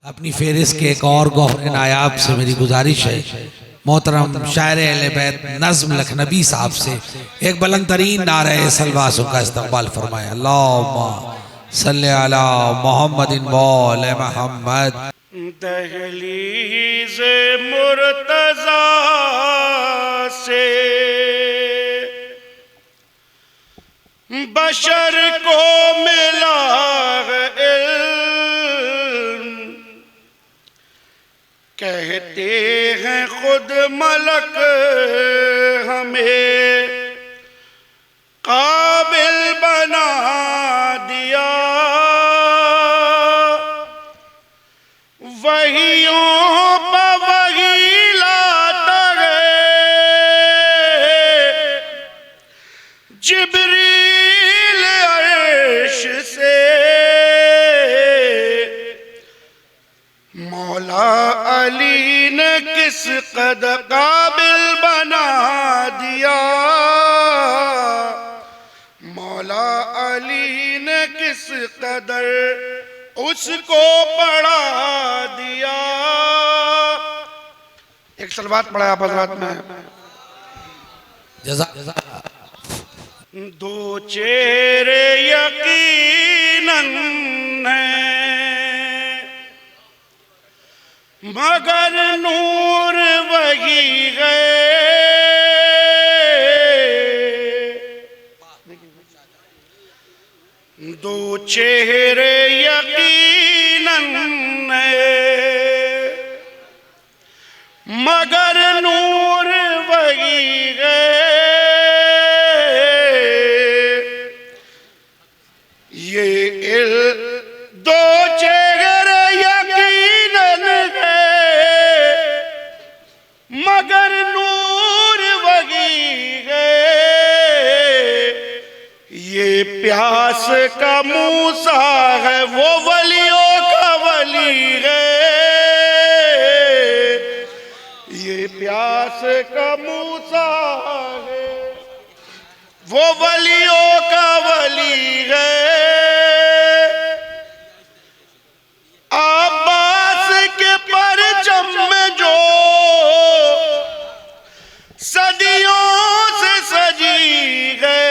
अपनी फेरिस्त के एक और गौहर नायाब से मेरी गुजारिश है, मोहतरम शायर अहले बैत नज़्म लखनवी साहब से एक बुलंद तरीन नारे सलवासों का इस्तक़बाल फरमाए। अल्लाहुम्मा सल्ली अला मुहम्मदिन व आले मुहम्मद। दहलीज़े मुर्तज़ा से बशर को मिला है इल्म, कहते हैं खुद मलक हमें काबिल बना दिया। वहियों पर वही लाता है जिब्रील अर्श से, मौला अली ने किस कदर काबिल बना दिया। मौला अली ने किस कदर उसको पढ़ा दिया। एक सलवात पढ़ा आप हज़रात में। दो चेहरे यकीनन है मगर नूर वही है। दो चेहरे यकीनन है मगर नूर वही है। ये दो चेहरे यकीनन है मगर नूर वही है। ये प्यास का मूसा है वो वलियों का वली है। ये प्यास का मूसा है वो वलियों का वली है। अब्बास के परचम में जो सदियों से सजी है,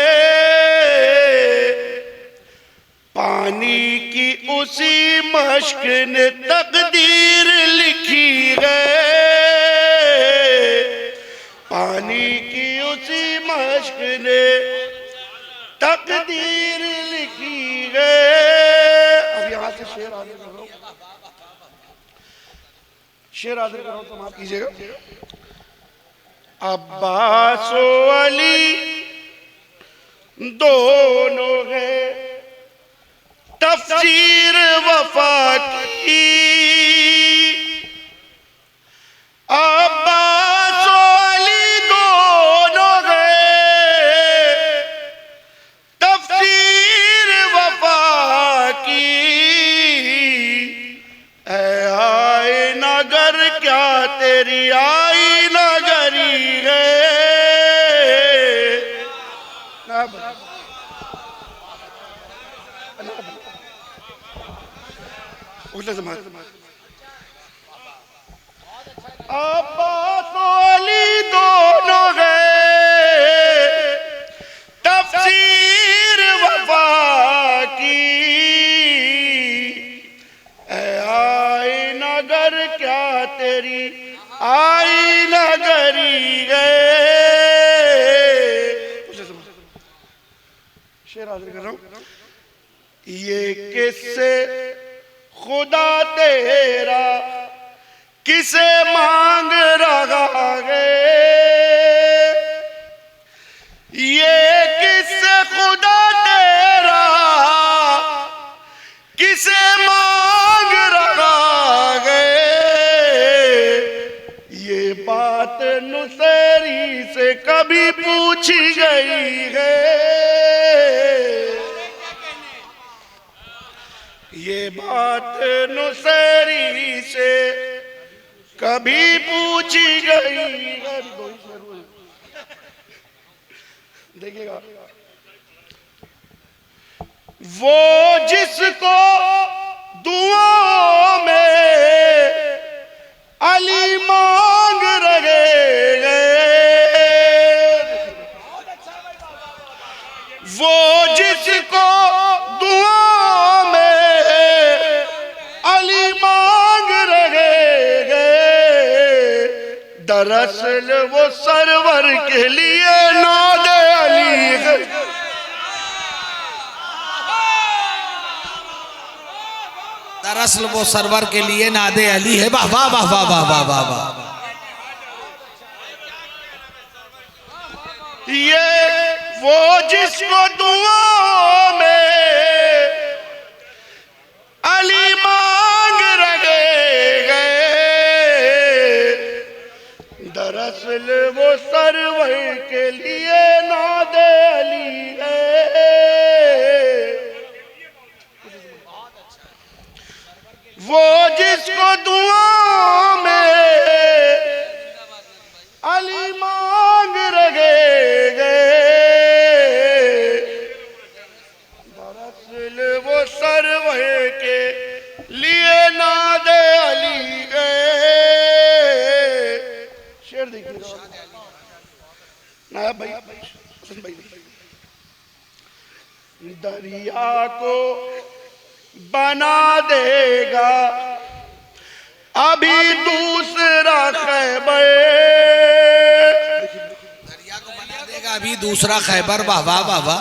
पानी की उसी मश्क ने तकदीर लिखी है। पानी की उसी मश्क ने तकदीर लिखी है। अब यहाँ से शेर आगे करो, शेर आगे करो तो माफ कीजिएगा। अब्बास और अली दोनों है तफसीर वफा की। अब्बास और अली दोनों है तफसीर वफा की। ऐ आए नगर क्या तेरी आई नगरी है। अब्बास अली दोनों है तफसीर वफा की। ऐ आए नगर क्या तेरी आई नगरी है। शेर हाजिर कर रहा हूं। ये किससे खुदा तेरा किसे मांग रहा है। ये किससे खुदा तेरा किसे मांग रहा है। ये बात नुसैरी से कभी पूछी गई है। ये बात नुसैरी से कभी पूछी गई है। देखिएगा, वो जिसको दुआओं में अली मांग रहे, वो जिसको दुआओं में अली मांग रहे, दरअसल वो सरवर के लिए नादे अली है। दरअसल वो सरवर के लिए नादे अली है। वाह वाह वाह वाह वाह वाह वाह वाह। ये वो जिसको दुआओं में अली मांग रहे, दरअसल वो सरवर के लिए नादे अली है। वो जिसको दुआओं में अली मांग रहे, दरअसल वो सरवर के लिए नादे अली है। शेर देखिए नायब भाई, हसन भाई। दरिया को बना देगा अभी दूसरा खैबर, दरिया को बना देगा अभी दूसरा खैबर। वाह वाह वाह वाह।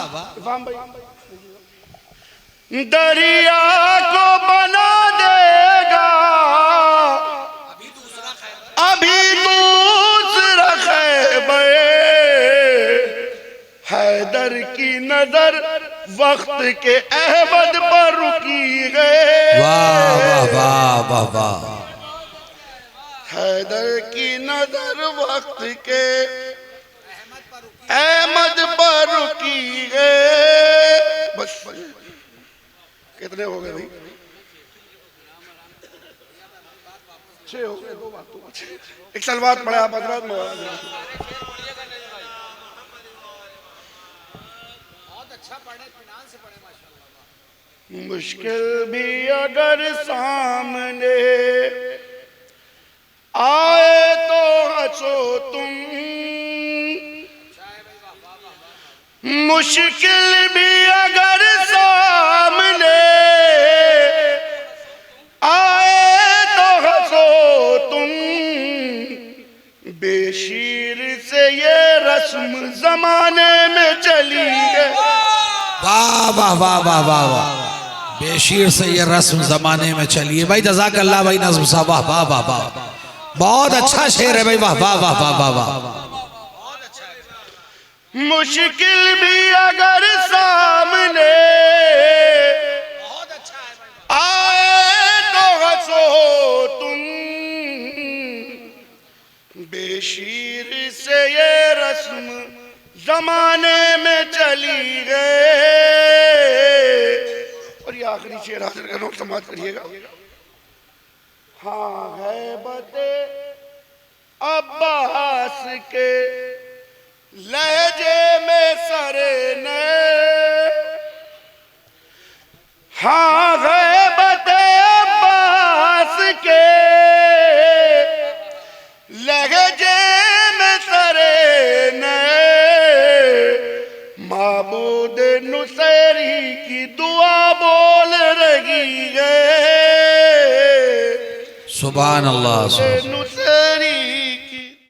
दरिया को बना देगा अभी दूसरा खैबर, हैदर की नजर वक्त के अहमद पर रुकी है। वाह वाह वाह वाह वाह। हैदर की नजर वक्त के अहमद पर रुकी है। बस कितने हो गए भाई? 6 हो गए। 2 बात एक सलवात पढ़े आप हजरत में। मुश्किल भी अगर सामने आए तो हंसो तुम, मुश्किल भी अगर सामने आए तो हंसो तुम, बेशीर से ये रस्म जमाने में चली है। वाह वाह वाह वाह वाह वाह। बेशीर से ये रस्म जमाने में चलिए। भाई जज़ाकल्लाह भाई नज़्म साहब। वाह वाह वाह वाह। बहुत अच्छा शेर है भाई। वाह वाह वाह वाह वाह वाह। मुश्किल भी अगर सामने आए तो हंसो तुम, बेशीर से ये रस्म जमाने में चली गए। और ये आखिरी शेर हाजिर करो, समाज करिएगा। हाँ है बते अब्बास के लहजे में सरे ने, हाँ है बते अब्बास के लहजे में सरे ने, माबूद नुसैरी की दुआ बोल रही है। सुभान अल्लाह। नुसैरी